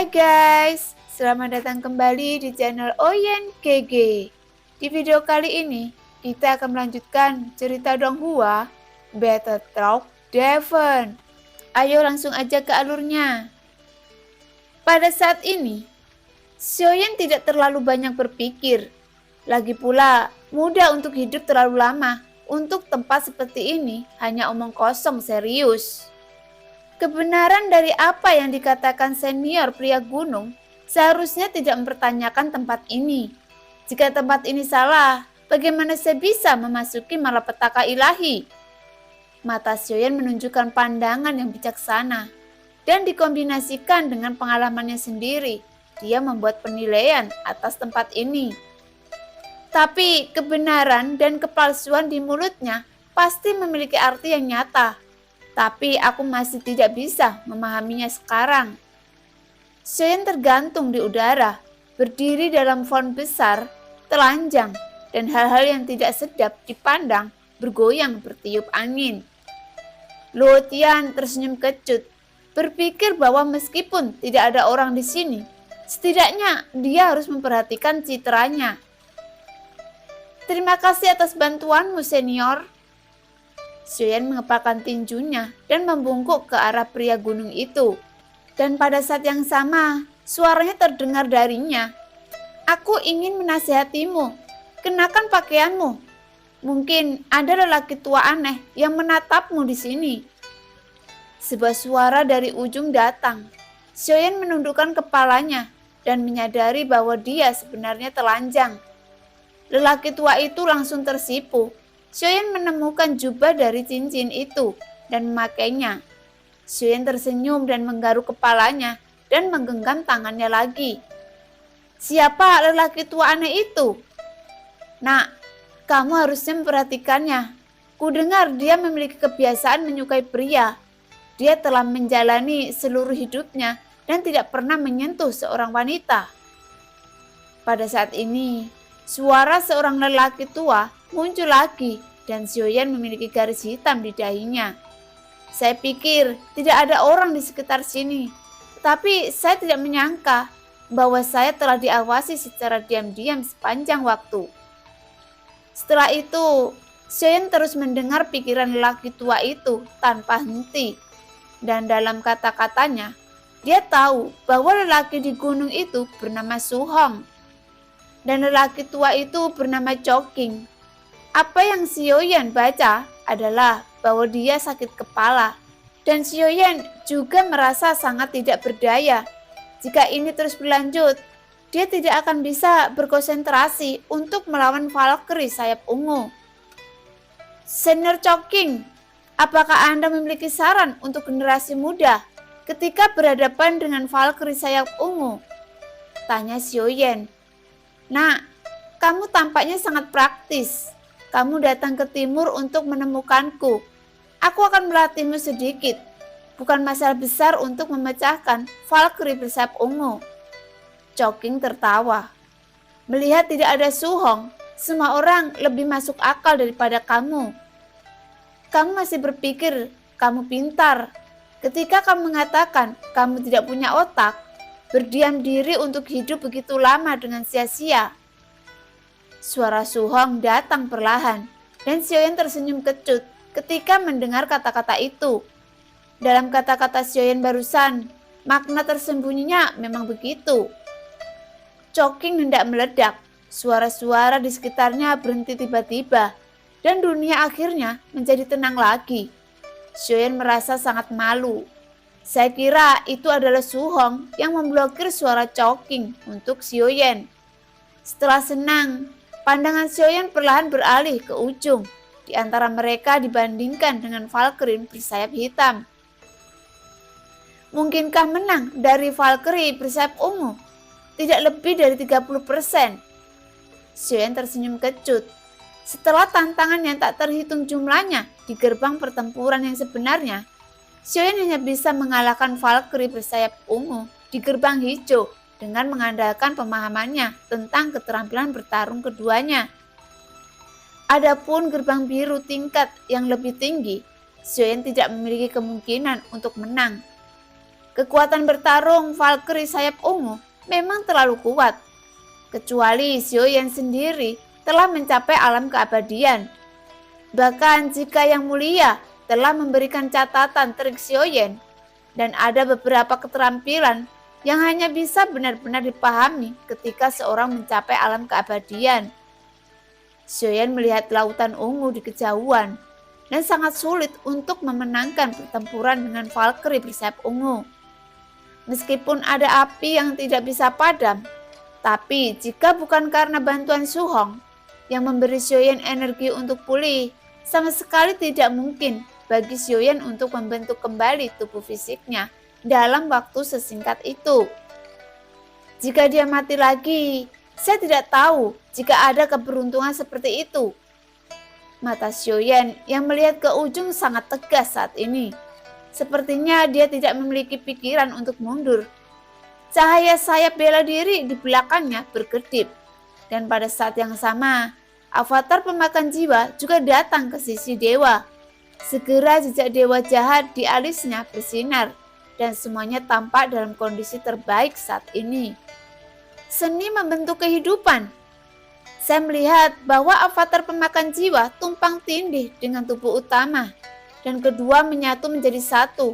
Hai guys, selamat datang kembali di channel Oyen GG. Di video kali ini, kita akan melanjutkan cerita Donghua, Battle Talk Devon. Ayo langsung aja ke alurnya. Pada saat ini, Xiaoyan tidak terlalu banyak berpikir. Lagi pula, mudah untuk hidup terlalu lama. Untuk tempat seperti ini, hanya omong kosong serius. Kebenaran dari apa yang dikatakan senior pria gunung seharusnya tidak mempertanyakan tempat ini. Jika tempat ini salah, bagaimana saya bisa memasuki malapetaka ilahi? Mata Xiaoyan menunjukkan pandangan yang bijaksana dan dikombinasikan dengan pengalamannya sendiri. Dia membuat penilaian atas tempat ini. Tapi kebenaran dan kepalsuan di mulutnya pasti memiliki arti yang nyata. Tapi aku masih tidak bisa memahaminya sekarang. Xiaoyan tergantung di udara, berdiri dalam font besar, telanjang, dan hal-hal yang tidak sedap dipandang bergoyang bertiup angin. Luo Tian tersenyum kecut, berpikir bahwa meskipun tidak ada orang di sini, setidaknya dia harus memperhatikan citranya. Terima kasih atas bantuanmu, senior. Xiaoyan mengepalkan tinjunya dan membungkuk ke arah pria gunung itu. Dan pada saat yang sama, suaranya terdengar darinya. Aku ingin menasihatimu, kenakan pakaianmu. Mungkin ada lelaki tua aneh yang menatapmu di sini. Sebuah suara dari ujung datang. Xiaoyan menundukkan kepalanya dan menyadari bahwa dia sebenarnya telanjang. Lelaki tua itu langsung tersipu. Xiaoyan menemukan jubah dari cincin itu dan memakainya. Xiaoyan tersenyum dan menggaruk kepalanya dan menggenggam tangannya lagi. Siapa lelaki tua aneh itu? Nak, kamu harusnya memperhatikannya. Kudengar dia memiliki kebiasaan menyukai pria. Dia telah menjalani seluruh hidupnya dan tidak pernah menyentuh seorang wanita. Pada saat ini, suara seorang lelaki tua muncul lagi dan Xiaoyan memiliki garis hitam di dahinya. Saya pikir tidak ada orang di sekitar sini, tapi saya tidak menyangka bahwa saya telah diawasi secara diam-diam sepanjang waktu. Setelah itu, Xiaoyan terus mendengar pikiran lelaki tua itu tanpa henti. Dan dalam kata-katanya, dia tahu bahwa lelaki di gunung itu bernama Su Hong. Dan lelaki tua itu bernama Chongqing. Apa yang Xiaoyan baca adalah bahwa dia sakit kepala. Dan Xiaoyan juga merasa sangat tidak berdaya. Jika ini terus berlanjut, dia tidak akan bisa berkonsentrasi untuk melawan Valkyrie sayap ungu. Senior Chongqing, apakah Anda memiliki saran untuk generasi muda ketika berhadapan dengan Valkyrie sayap ungu? Tanya Xiaoyan. Nah, kamu tampaknya sangat praktis. Kamu datang ke timur untuk menemukanku. Aku akan melatihmu sedikit. Bukan masalah besar untuk memecahkan Valkyrie bersayap ungu. Chongqing tertawa. Melihat tidak ada Su Hong, semua orang lebih masuk akal daripada kamu. Kamu masih berpikir kamu pintar. Ketika kamu mengatakan kamu tidak punya otak, berdiam diri untuk hidup begitu lama dengan sia-sia. Suara Su Hong datang perlahan dan Xiaoyan tersenyum kecut ketika mendengar kata-kata itu. Dalam kata-kata Xiaoyan barusan, makna tersembunyinya memang begitu. Chongqing hendak meledak, suara-suara di sekitarnya berhenti tiba-tiba dan dunia akhirnya menjadi tenang lagi. Xiaoyan merasa sangat malu. Saya kira itu adalah Su Hong yang memblokir suara Chongqing untuk Xiaoyan. Setelah senang, pandangan Xiaoyan perlahan beralih ke ujung di antara mereka dibandingkan dengan Valkyrie bersayap hitam. Mungkinkah menang dari Valkyrie bersayap ungu? Tidak lebih dari 30%. Xiaoyan tersenyum kecut. Setelah tantangan yang tak terhitung jumlahnya di gerbang pertempuran yang sebenarnya, Xiaoyan hanya bisa mengalahkan Valkyrie bersayap ungu di gerbang hijau dengan mengandalkan pemahamannya tentang keterampilan bertarung keduanya. Adapun gerbang biru tingkat yang lebih tinggi, Xiaoyan tidak memiliki kemungkinan untuk menang. Kekuatan bertarung Valkyrie sayap ungu memang terlalu kuat. Kecuali Xiaoyan sendiri telah mencapai alam keabadian. Bahkan jika Yang Mulia telah memberikan catatan trik Xiaoyan, dan ada beberapa keterampilan yang hanya bisa benar-benar dipahami ketika seorang mencapai alam keabadian. Xiaoyan melihat lautan ungu di kejauhan dan sangat sulit untuk memenangkan pertempuran dengan Valkyrie bersayap ungu. Meskipun ada api yang tidak bisa padam, tapi jika bukan karena bantuan Su Hong yang memberi Xiaoyan energi untuk pulih, sama sekali tidak mungkin bagi Xiaoyan untuk membentuk kembali tubuh fisiknya dalam waktu sesingkat itu. Jika dia mati lagi, saya tidak tahu jika ada keberuntungan seperti itu. Mata Xiaoyan yang melihat ke ujung sangat tegas saat ini. Sepertinya dia tidak memiliki pikiran untuk mundur. Cahaya sayap bela diri di belakangnya berkedip. Dan pada saat yang sama, avatar pemakan jiwa juga datang ke sisi dewa. Segera jejak dewa jahat di alisnya bersinar. Dan semuanya tampak dalam kondisi terbaik saat ini. Seni membentuk kehidupan. Saya melihat bahwa avatar pemakan jiwa tumpang tindih dengan tubuh utama. Dan kedua menyatu menjadi satu.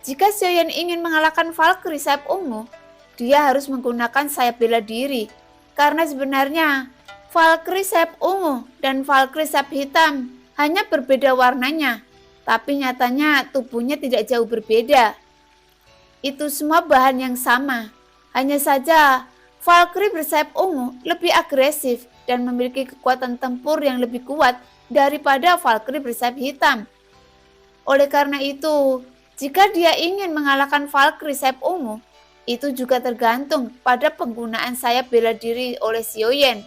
Jika Xiaoyan ingin mengalahkan Valkyrie sayap ungu, dia harus menggunakan sayap bela diri. Karena sebenarnya Valkyrie sayap ungu dan Valkyrie sayap hitam hanya berbeda warnanya. Tapi nyatanya tubuhnya tidak jauh berbeda. Itu semua bahan yang sama. Hanya saja Valkyrie bersayap ungu lebih agresif dan memiliki kekuatan tempur yang lebih kuat daripada Valkyrie bersayap hitam. Oleh karena itu, jika dia ingin mengalahkan Valkyrie sayap ungu, itu juga tergantung pada penggunaan sayap bela diri oleh Xiaoyan.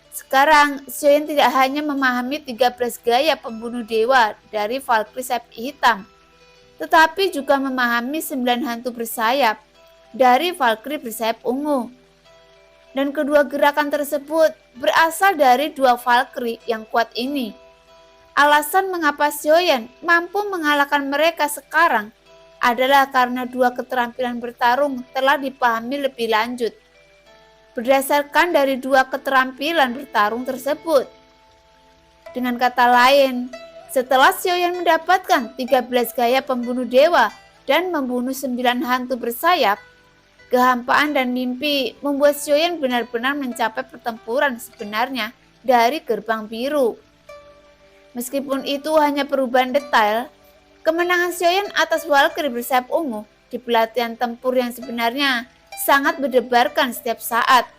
Sekarang, Xiaoyan tidak hanya memahami 13 gaya pembunuh dewa dari Valkyrie sayap hitam, tetapi juga memahami 9 hantu bersayap dari Valkyrie bersayap ungu. Dan kedua gerakan tersebut berasal dari dua Valkyrie yang kuat ini. Alasan mengapa Xiaoyan mampu mengalahkan mereka sekarang adalah karena dua keterampilan bertarung telah dipahami lebih lanjut. Berdasarkan dari dua keterampilan bertarung tersebut. Dengan kata lain, setelah Xiaoyan mendapatkan 13 gaya pembunuh dewa dan membunuh 9 hantu bersayap, kehampaan dan mimpi membuat Xiaoyan benar-benar mencapai pertempuran sebenarnya dari gerbang biru. Meskipun itu hanya perubahan detail, kemenangan Xiaoyan atas Valkyrie bersayap ungu di pelatihan tempur yang sebenarnya sangat berdebarkan setiap saat.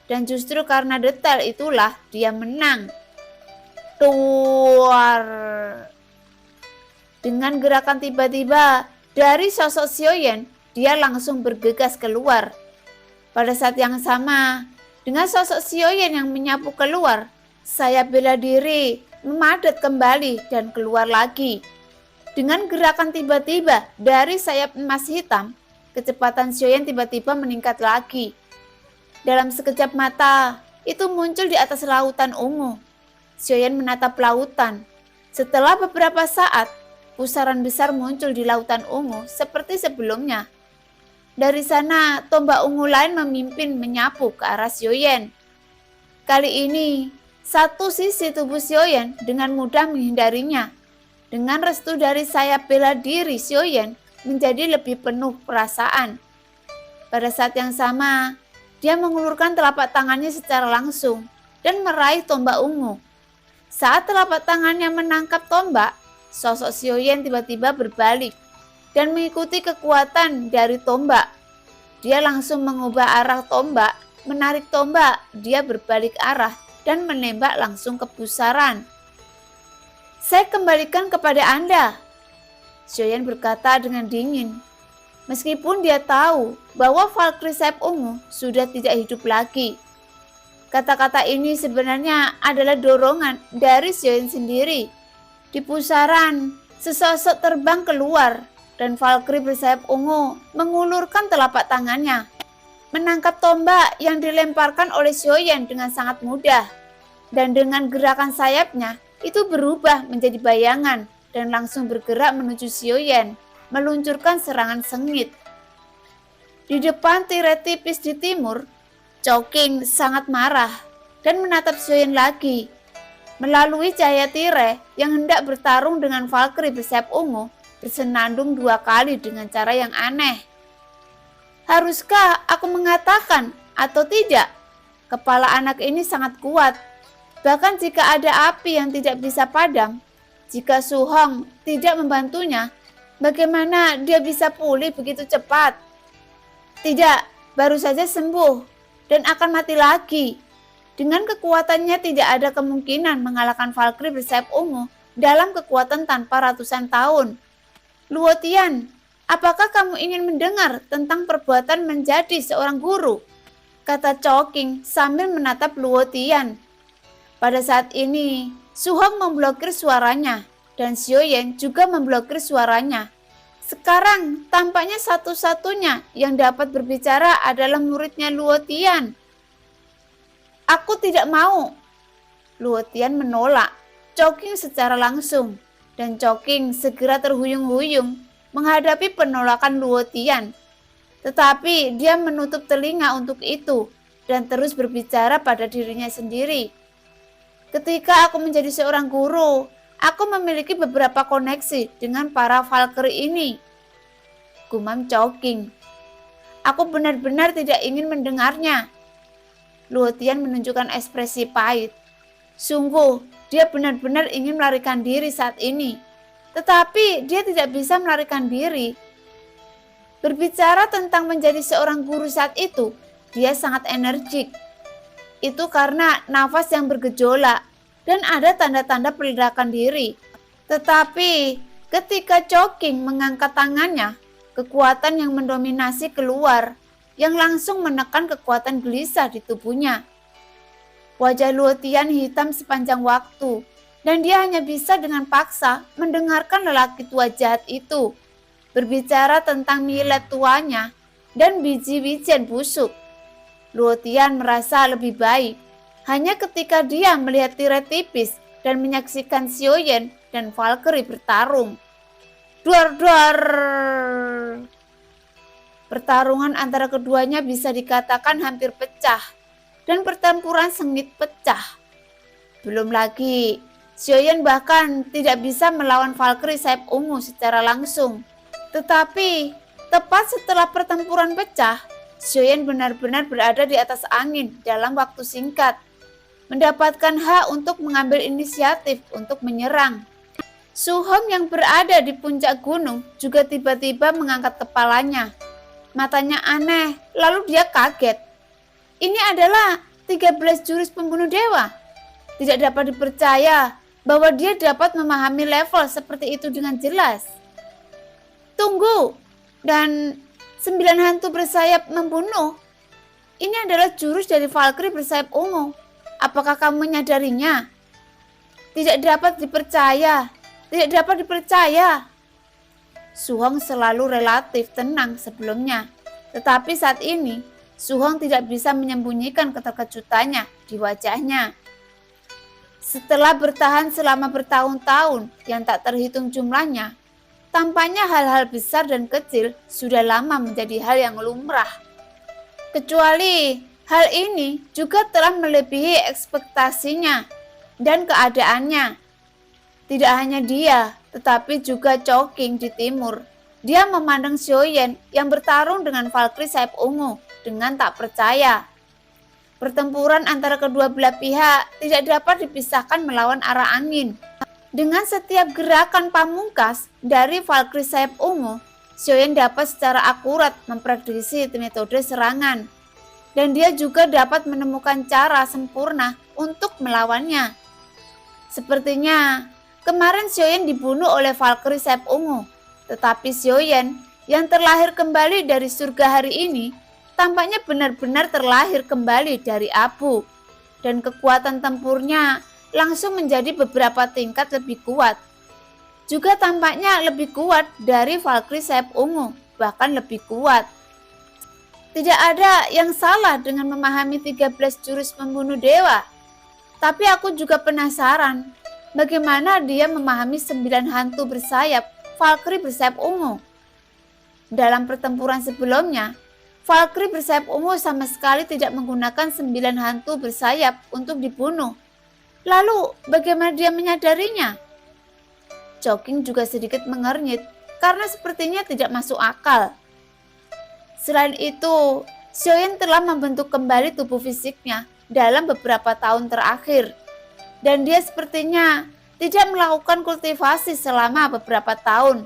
Dan justru karena detail itulah dia menang. Tuar. Dengan gerakan tiba-tiba dari sosok Xiaoyan, dia langsung bergegas keluar. Pada saat yang sama, dengan sosok Xiaoyan yang menyapu keluar, sayap bela diri memadat kembali dan keluar lagi. Dengan gerakan tiba-tiba dari sayap emas hitam, kecepatan Xiaoyan tiba-tiba meningkat lagi. Dalam sekejap mata, itu muncul di atas lautan ungu. Xiaoyan menatap lautan. Setelah beberapa saat, pusaran besar muncul di lautan ungu seperti sebelumnya. Dari sana, tombak ungu lain memimpin menyapu ke arah Xiaoyan. Kali ini, satu sisi tubuh Xiaoyan dengan mudah menghindarinya. Dengan restu dari sayap bela diri Xiaoyan menjadi lebih penuh perasaan. Pada saat yang sama, dia mengulurkan telapak tangannya secara langsung dan meraih tombak ungu. Saat telapak tangannya menangkap tombak, sosok Xiaoyan tiba-tiba berbalik dan mengikuti kekuatan dari tombak. Dia langsung mengubah arah tombak, menarik tombak, dia berbalik arah dan menembak langsung ke pusaran. Saya kembalikan kepada Anda, Xiaoyan berkata dengan dingin. Meskipun dia tahu bahwa Valkyrie sayap ungu sudah tidak hidup lagi. Kata-kata ini sebenarnya adalah dorongan dari Xiaoyan sendiri. Di pusaran, sesosok terbang keluar dan Valkyrie bersayap ungu mengulurkan telapak tangannya, menangkap tombak yang dilemparkan oleh Xiaoyan dengan sangat mudah. Dan dengan gerakan sayapnya, itu berubah menjadi bayangan dan langsung bergerak menuju Xiaoyan, meluncurkan serangan sengit. Di depan tirai tipis di timur, Chowking sangat marah dan menatap Xiaoyan lagi. Melalui cahaya tirai yang hendak bertarung dengan Valkyrie bersayap ungu, bersenandung 2 kali dengan cara yang aneh. Haruskah aku mengatakan atau tidak? Kepala anak ini sangat kuat. Bahkan jika ada api yang tidak bisa padam, jika Su Hong tidak membantunya, bagaimana dia bisa pulih begitu cepat? Tidak, baru saja sembuh dan akan mati lagi. Dengan kekuatannya tidak ada kemungkinan mengalahkan Valkyrie bersayap ungu dalam kekuatan tanpa ratusan tahun. Luo Tian, apakah kamu ingin mendengar tentang perbuatan menjadi seorang guru? Kata Chowking sambil menatap Luo Tian. Pada saat ini, Su Hong memblokir suaranya dan Xiaoyan juga memblokir suaranya. Sekarang tampaknya satu-satunya yang dapat berbicara adalah muridnya Luo Tian. Aku tidak mau. Luo Tian menolak Chowking secara langsung dan Chowking segera terhuyung-huyung menghadapi penolakan Luo Tian. Tetapi dia menutup telinga untuk itu dan terus berbicara pada dirinya sendiri. Ketika aku menjadi seorang guru, aku memiliki beberapa koneksi dengan para Valkyrie ini. Gumam Chowking. Aku benar-benar tidak ingin mendengarnya. Luo Tian menunjukkan ekspresi pahit. Sungguh, dia benar-benar ingin melarikan diri saat ini. Tetapi dia tidak bisa melarikan diri. Berbicara tentang menjadi seorang guru saat itu, dia sangat energik. Itu karena nafas yang bergejolak dan ada tanda-tanda peledakan diri. Tetapi ketika Chowking mengangkat tangannya, kekuatan yang mendominasi keluar, yang langsung menekan kekuatan gelisah di tubuhnya. Wajah Luo Tian hitam sepanjang waktu, dan dia hanya bisa dengan paksa mendengarkan lelaki tua jahat itu berbicara tentang milet tuanya dan biji-bijian busuk. Luo Tian merasa lebih baik hanya ketika dia melihat tirai tipis dan menyaksikan Xiaoyan dan Valkyrie bertarung. Duar-duar. Pertarungan antara keduanya bisa dikatakan hampir pecah dan pertempuran sengit pecah. Belum lagi, Xiaoyan bahkan tidak bisa melawan Valkyrie sayap ungu secara langsung. Tetapi tepat setelah pertempuran pecah, Xiaoyan benar-benar berada di atas angin dalam waktu singkat, mendapatkan hak untuk mengambil inisiatif untuk menyerang. Su Hong yang berada di puncak gunung juga tiba-tiba mengangkat kepalanya. Matanya aneh, lalu dia kaget. Ini adalah 13 jurus pembunuh dewa. Tidak dapat dipercaya bahwa dia dapat memahami level seperti itu dengan jelas. Tunggu, dan 9 hantu bersayap membunuh. Ini adalah jurus dari Valkyrie bersayap ungu. Apakah kamu menyadarinya? Tidak dapat dipercaya. Tidak dapat dipercaya. Su Hong selalu relatif tenang sebelumnya. Tetapi saat ini, Su Hong tidak bisa menyembunyikan keterkejutannya di wajahnya. Setelah bertahan selama bertahun-tahun yang tak terhitung jumlahnya, tampaknya hal-hal besar dan kecil sudah lama menjadi hal yang lumrah. Kecuali hal ini juga telah melebihi ekspektasinya dan keadaannya. Tidak hanya dia, tetapi juga Chowking di timur. Dia memandang Xiaoyan yang bertarung dengan Valkyrie sayap ungu dengan tak percaya. Pertempuran antara kedua belah pihak tidak dapat dipisahkan melawan arah angin. Dengan setiap gerakan pamungkas dari Valkyrie sayap ungu, Xiaoyan dapat secara akurat memprediksi metode serangan. Dan dia juga dapat menemukan cara sempurna untuk melawannya. Sepertinya kemarin Xiaoyan dibunuh oleh Valkyrie sayap ungu. Tetapi Xiaoyan yang terlahir kembali dari surga hari ini tampaknya benar-benar terlahir kembali dari abu. Dan kekuatan tempurnya langsung menjadi beberapa tingkat lebih kuat. Juga tampaknya lebih kuat dari Valkyrie sayap ungu, bahkan lebih kuat. Tidak ada yang salah dengan memahami 13 jurus pembunuh dewa. Tapi aku juga penasaran, bagaimana dia memahami 9 hantu bersayap Valkyrie bersayap ungu. Dalam pertempuran sebelumnya, Valkyrie bersayap ungu sama sekali tidak menggunakan 9 hantu bersayap untuk dibunuh. Lalu bagaimana dia menyadarinya? Chongqing juga sedikit mengernyit karena sepertinya tidak masuk akal. Selain itu, Xiaoyan telah membentuk kembali tubuh fisiknya dalam beberapa tahun terakhir. Dan dia sepertinya tidak melakukan kultivasi selama beberapa tahun.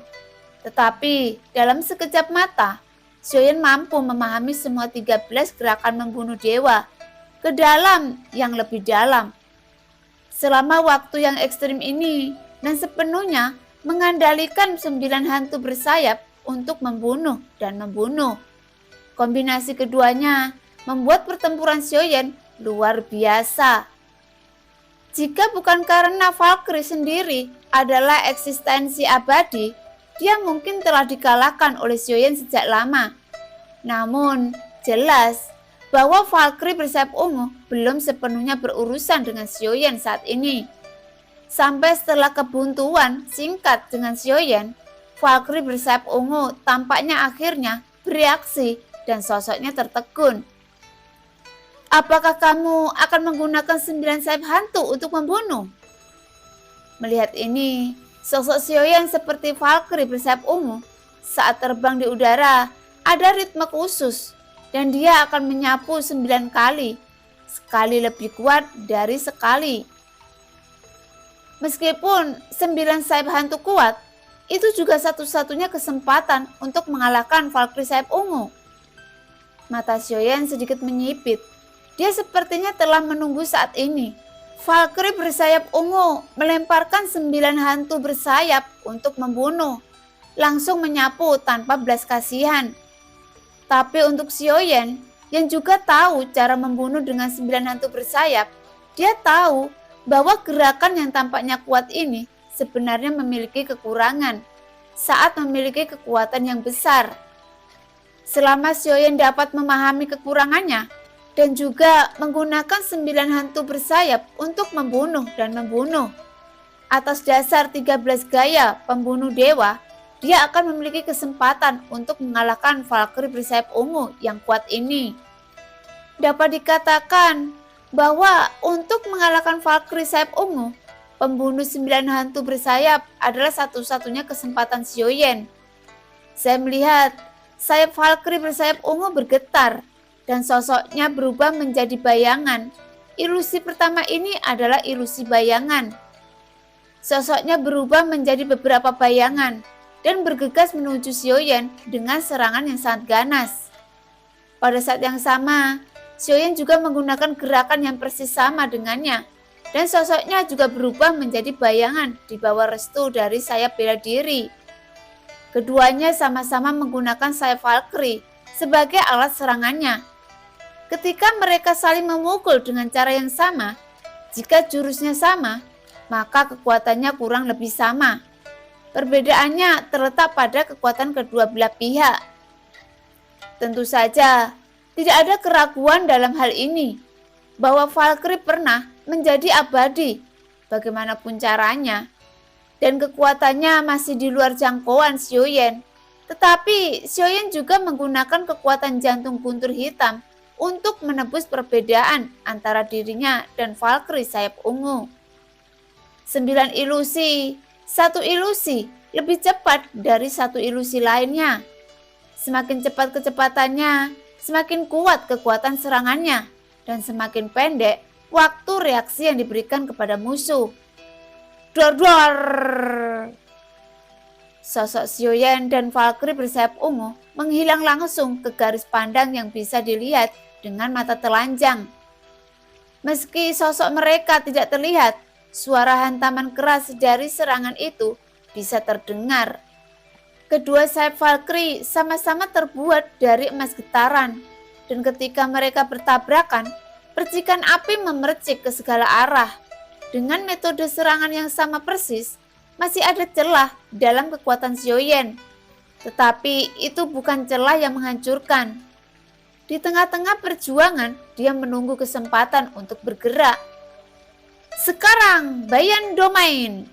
Tetapi dalam sekejap mata, Xiaoyan mampu memahami semua 13 gerakan membunuh dewa ke dalam yang lebih dalam. Selama waktu yang ekstrim ini dan sepenuhnya mengandalkan 9 hantu bersayap untuk membunuh dan membunuh. Kombinasi keduanya membuat pertempuran Xiaoyan luar biasa. Jika bukan karena Valkyrie sendiri adalah eksistensi abadi, dia mungkin telah dikalahkan oleh Xiaoyan sejak lama. Namun, jelas bahwa Valkyrie bersayap ungu belum sepenuhnya berurusan dengan Xiaoyan saat ini. Sampai setelah kebuntuan singkat dengan Xiaoyan, Valkyrie bersayap ungu tampaknya akhirnya bereaksi dan sosoknya tertegun. Apakah kamu akan menggunakan 9 sayap hantu untuk membunuh? Melihat ini, sosok Xiaoyan seperti Valkyrie bersayap ungu. Saat terbang di udara, ada ritme khusus dan dia akan menyapu 9 kali, sekali lebih kuat dari sekali. Meskipun 9 sayap hantu kuat, itu juga satu-satunya kesempatan untuk mengalahkan Valkyrie sayap ungu. Mata Xiaoyan sedikit menyipit. Dia sepertinya telah menunggu saat ini. Valkyrie bersayap ungu melemparkan 9 hantu bersayap untuk membunuh, langsung menyapu tanpa belas kasihan. Tapi untuk Xiaoyan yang juga tahu cara membunuh dengan 9 hantu bersayap, dia tahu bahwa gerakan yang tampaknya kuat ini sebenarnya memiliki kekurangan saat memiliki kekuatan yang besar. Selama Xiaoyan dapat memahami kekurangannya dan juga menggunakan 9 hantu bersayap untuk membunuh dan membunuh, atas dasar 13 gaya pembunuh dewa, dia akan memiliki kesempatan untuk mengalahkan Valkyrie bersayap ungu yang kuat ini. Dapat dikatakan bahwa untuk mengalahkan Valkyrie sayap ungu, pembunuh 9 hantu bersayap adalah satu-satunya kesempatan Xiaoyan. Saya melihat sayap Valkyrie bersayap ungu bergetar dan sosoknya berubah menjadi bayangan. Ilusi pertama ini adalah ilusi bayangan. Sosoknya berubah menjadi beberapa bayangan dan bergegas menuju Xiaoyan dengan serangan yang sangat ganas. Pada saat yang sama, Xiaoyan juga menggunakan gerakan yang persis sama dengannya, dan sosoknya juga berubah menjadi bayangan di bawah restu dari sayap bela diri. Keduanya sama-sama menggunakan sayap Valkyrie sebagai alat serangannya. Ketika mereka saling memukul dengan cara yang sama, jika jurusnya sama, maka kekuatannya kurang lebih sama. Perbedaannya terletak pada kekuatan kedua belah pihak. Tentu saja, tidak ada keraguan dalam hal ini, bahwa Valkyrie pernah menjadi abadi, bagaimanapun caranya, dan kekuatannya masih di luar jangkauan Xiaoyan. Tetapi Xiaoyan juga menggunakan kekuatan jantung guntur hitam untuk menebus perbedaan antara dirinya dan Valkyrie sayap ungu. 9 ilusi, satu ilusi lebih cepat dari satu ilusi lainnya. Semakin cepat kecepatannya, semakin kuat kekuatan serangannya, dan semakin pendek waktu reaksi yang diberikan kepada musuh. Dor-dor! Sosok Xiaoyan dan Valkyrie bersayap ungu menghilang langsung ke garis pandang yang bisa dilihat dengan mata telanjang. Meski sosok mereka tidak terlihat, suara hantaman keras dari serangan itu bisa terdengar. Kedua sayap Valkyrie sama-sama terbuat dari emas getaran, dan ketika mereka bertabrakan, percikan api memercik ke segala arah. Dengan metode serangan yang sama persis, masih ada celah dalam kekuatan Xiaoyan. Tetapi itu bukan celah yang menghancurkan. Di tengah-tengah perjuangan, dia menunggu kesempatan untuk bergerak. "Sekarang, Bayan Domain!"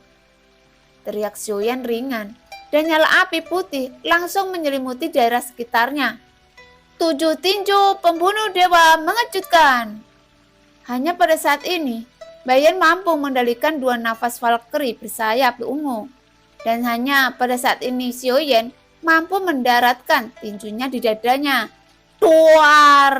teriak Xiaoyan ringan, dan nyala api putih langsung menyelimuti daerah sekitarnya. 7 tinju pembunuh dewa mengejutkan. Hanya pada saat ini, Bayan mampu mengendalikan 2 nafas Valkyrie bersayap ungu. Dan hanya pada saat ini Xiaoyan mampu mendaratkan tinjunya di dadanya. Duar!